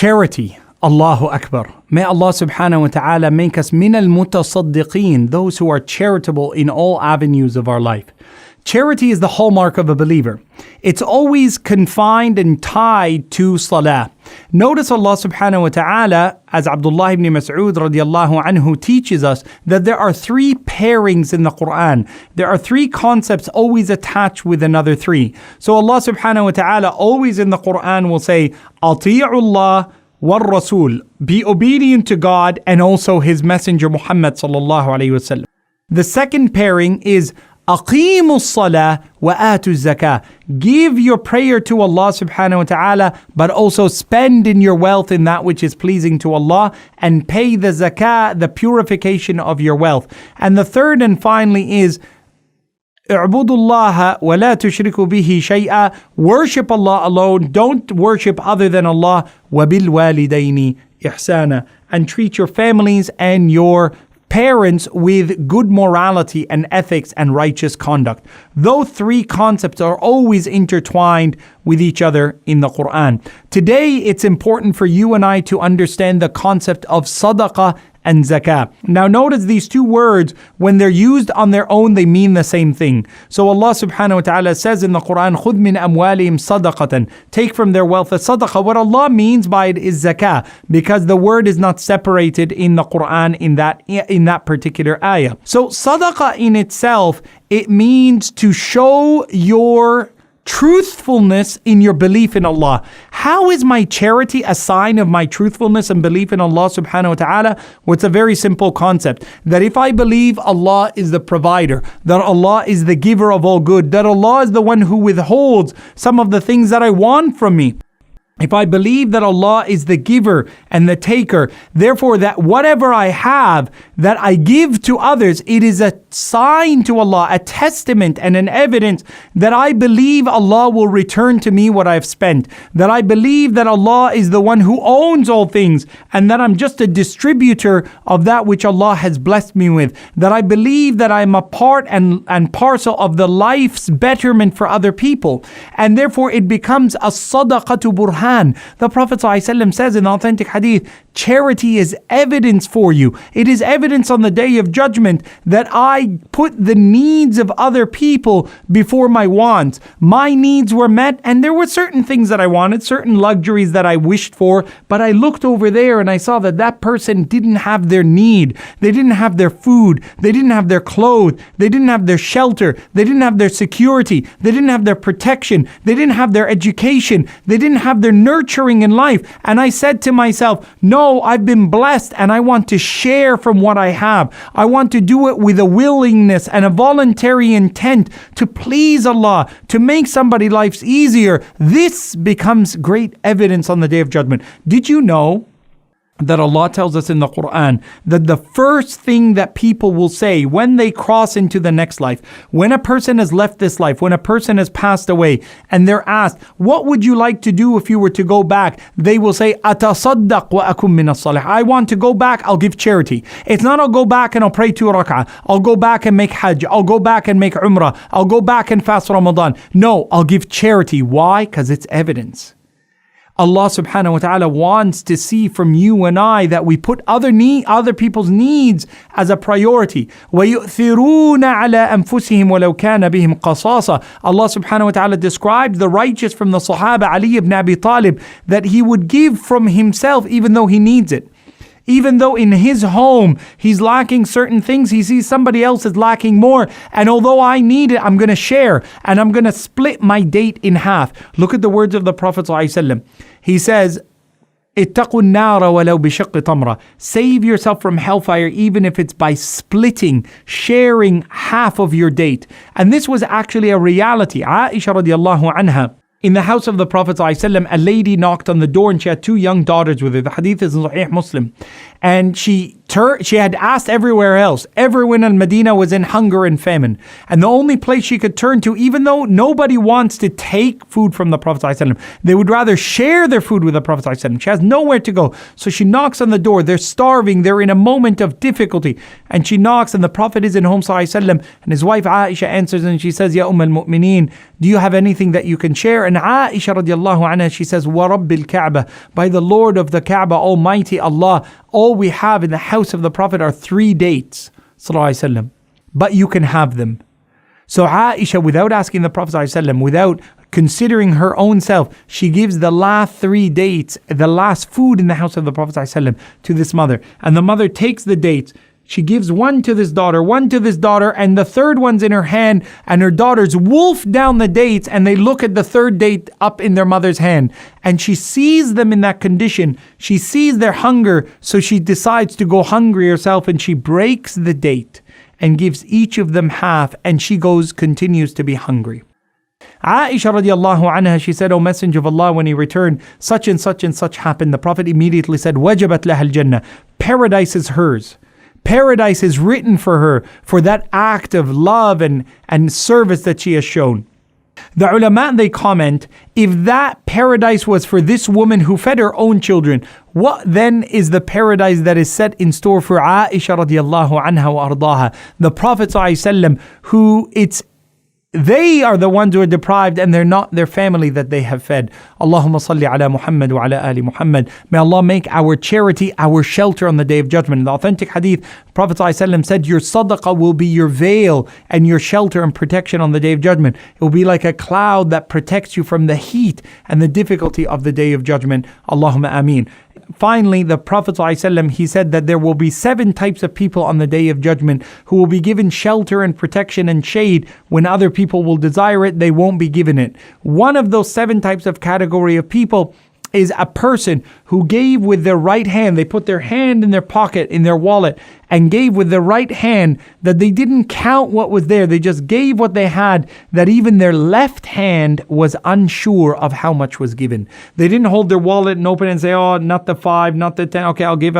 Charity. Allahu Akbar. May Allah subhanahu wa ta'ala make us min al-mutasaddiqeen, those who are charitable in all avenues of our life. Charity is the hallmark of a believer. It's always confined and tied to salah. Notice Allah subhanahu wa ta'ala, as Abdullah ibn Mas'ud radiallahu anhu teaches us, that there are three pairings in the Qur'an. There are three concepts always attached with another three. So Allah subhanahu wa ta'ala always in the Qur'an will say, Ati'ullah wal Rasul, be obedient to God and also His Messenger Muhammad sallallahu alayhi wasallam. The second pairing is Aqimu salah wa atu zakah. Give your prayer to Allah subhanahu wa ta'ala, but also spend in your wealth in that which is pleasing to Allah, and pay the zakah, the purification of your wealth. And the third and finally is اعبدوا الله ولا تشركوا به شيئا. Worship Allah alone, don't worship other than Allah. وبالوالدين إحسانا. And treat your families and your parents with good morality and ethics and righteous conduct. Those three concepts are always intertwined with each other in the Qur'an. Today, it's important for you and I to understand the concept of sadaqah and zakah. Now notice these two words, when they're used on their own, they mean the same thing. So Allah subhanahu wa ta'ala says in the Quran, خُذْ مِنْ أَمْوَالِهِمْ صَدَقَةً. Take from their wealth a sadaqah. What Allah means by it is zakah, because the word is not separated in the Quran in that particular ayah. So sadaqah in itself, it means to show your truthfulness in your belief in Allah. How is my charity a sign of my truthfulness and belief in Allah subhanahu wa ta'ala? Well, it's a very simple concept, that if I believe Allah is the provider, that Allah is the giver of all good, that Allah is the one who withholds some of the things that I want from me, if I believe that Allah is the giver and the taker, therefore that whatever I have that I give to others, it is a sign to Allah, a testament and an evidence that I believe Allah will return to me what I've spent, that I believe that Allah is the one who owns all things and that I'm just a distributor of that which Allah has blessed me with, that I believe that I'm a part and parcel of the life's betterment for other people, and therefore it becomes a sadaqatu burhan. The Prophet ﷺ says in the authentic hadith, charity is evidence for you. It is evidence on the day of judgment that I put the needs of other people before my wants. My needs were met, and there were certain things that I wanted, certain luxuries that I wished for, but I looked over there and I saw that that person didn't have their need. They didn't have their food. They didn't have their clothes. They didn't have their shelter. They didn't have their security. They didn't have their protection. They didn't have their education. They didn't have their nurturing in life. And I said to myself, no, I've been blessed and I want to share from what I have. I want to do it with a willingness and a voluntary intent to please Allah, to make somebody's life easier. This becomes great evidence on the Day of Judgment. Did you know that Allah tells us in the Qur'an that the first thing that people will say when they cross into the next life, when a person has left this life, when a person has passed away, and they're asked, what would you like to do if you were to go back? They will say, Atasaddaq wa akum min as-salih. I want to go back, I'll give charity. It's not I'll go back and I'll pray 2 rak'ah. I'll go back and make hajj. I'll go back and make umrah. I'll go back and fast Ramadan. No, I'll give charity. Why? Because it's evidence. Allah subhanahu wa ta'ala wants to see from you and I that we put other people's needs as a priority. وَيُؤْثِرُونَ عَلَىٰ أَنفُسِهِمْ وَلَوْ كَانَ بِهِمْ قَصَاصَةٌ. Allah subhanahu wa ta'ala described the righteous from the Sahaba, Ali ibn Abi Talib, that he would give from himself even though he needs it. Even though in his home he's lacking certain things, he sees somebody else is lacking more. And although I need it, I'm going to share and I'm going to split my date in half. Look at the words of the Prophet ﷺ. He says, اتقوا النار ولو بشق تمرة. Save yourself from hellfire even if it's by splitting, sharing half of your date. And this was actually a reality. Aisha radiallahu anha, in the house of the Prophet ﷺ, a lady knocked on the door and she had 2 young daughters with her. The hadith is in Sahih Muslim. and she had asked everywhere else. Everyone in Medina was in hunger and famine. And the only place she could turn to, even though nobody wants to take food from the Prophet ﷺ, they would rather share their food with the Prophet ﷺ. She has nowhere to go. So she knocks on the door. They're starving. They're in a moment of difficulty. And she knocks, and the Prophet is in home ﷺ, and his wife Aisha answers, and she says, Ya al-Mu'mineen, do you have anything that you can share? And Aisha radiallahu anha, she says, Wa Rabbil Kaaba, by the Lord of the Kaaba, Almighty Allah, all we have in the house of the Prophet are 3 dates, sallallahu alaihi wasallam, but you can have them. So Aisha, without asking the Prophet sallallahu alaihi wasallam, without considering her own self, she gives the last 3 dates, the last food in the house of the Prophet sallallahu alaihi wasallam, to this mother. And the mother takes the dates. She gives one to this daughter, and the third one's in her hand, and her daughters wolf down the dates, and they look at the third date up in their mother's hand. And she sees them in that condition. She sees their hunger, so she decides to go hungry herself, and she breaks the date and gives each of them half, and she continues to be hungry. Aisha radiallahu anha, she said, O Messenger of Allah, when he returned, such and such and such happened. The Prophet immediately said, Wajabat laha al-Jannah. Paradise is hers. Paradise is written for her for that act of love and service that she has shown. The ulama, they comment, if that paradise was for this woman who fed her own children, what then is the paradise that is set in store for Aisha radiallahu anha wa ardaha? The Prophet ﷺ, who they are the ones who are deprived, and they're not their family that they have fed. Allahumma salli ala Muhammad wa ala ali Muhammad. May Allah make our charity our shelter on the Day of Judgment. In the authentic hadith, Prophet ﷺ said, your sadaqah will be your veil and your shelter and protection on the Day of Judgment. It will be like a cloud that protects you from the heat and the difficulty of the Day of Judgment. Allahumma ameen. Finally, the Prophet ﷺ, he said that there will be 7 types of people on the Day of Judgment who will be given shelter and protection and shade when other people will desire it, they won't be given it. One of those 7 types of category of people is a person who gave with their right hand. They put their hand in their pocket, in their wallet, and gave with their right hand, that they didn't count what was there. They just gave what they had, that even their left hand was unsure of how much was given. They didn't hold their wallet and open it and say, oh, not the 5, not the 10. Okay, I'll give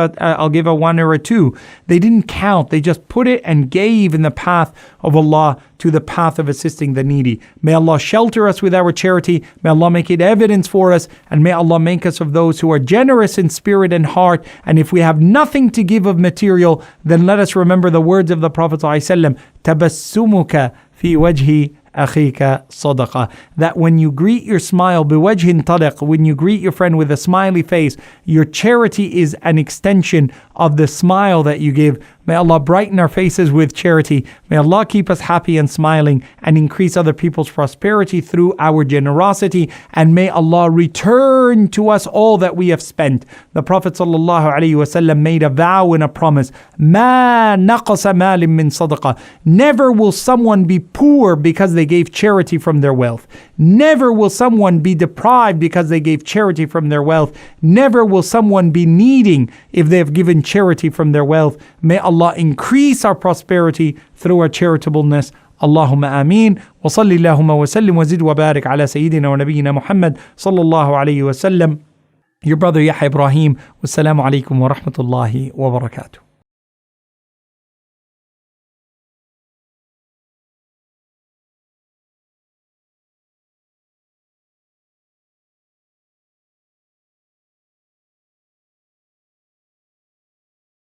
a 1 or a 2. They didn't count. They just put it and gave in the path of Allah, to the path of assisting the needy. May Allah shelter us with our charity. May Allah make it evidence for us. And may Allah make us of those who are generous in spirit and heart. And if we have nothing to give of material, then let us remember the words of the Prophet ﷺ, تَبَسُّمُكَ فِي وَجْهِ أَخِيكَ صَدَقَةً, that when you greet your smile, بِوَجْهٍ طَلِقٍ, when you greet your friend with a smiley face, your charity is an extension of the smile that you give. May Allah brighten our faces with charity. May Allah keep us happy and smiling, and increase other people's prosperity through our generosity. And may Allah return to us all that we have spent. The Prophet ﷺ made a vow and a promise. مَا نَقَصَ مَالٍ مِّن صَدَقَةٍ. Never will someone be poor because they gave charity from their wealth. Never will someone be deprived because they gave charity from their wealth. Never will someone be needing if they have given charity from their wealth. May Allah increase our prosperity through our charitableness. Allahumma ameen. Wa salli Allahumma wa sallim wa zid wa barik ala Sayyidina wa Nabiyyina Muhammad sallallahu alayhi wa sallam. Your brother Yahya Ibrahim. Wassalamu alaikum wa rahmatullahi wa barakatuh.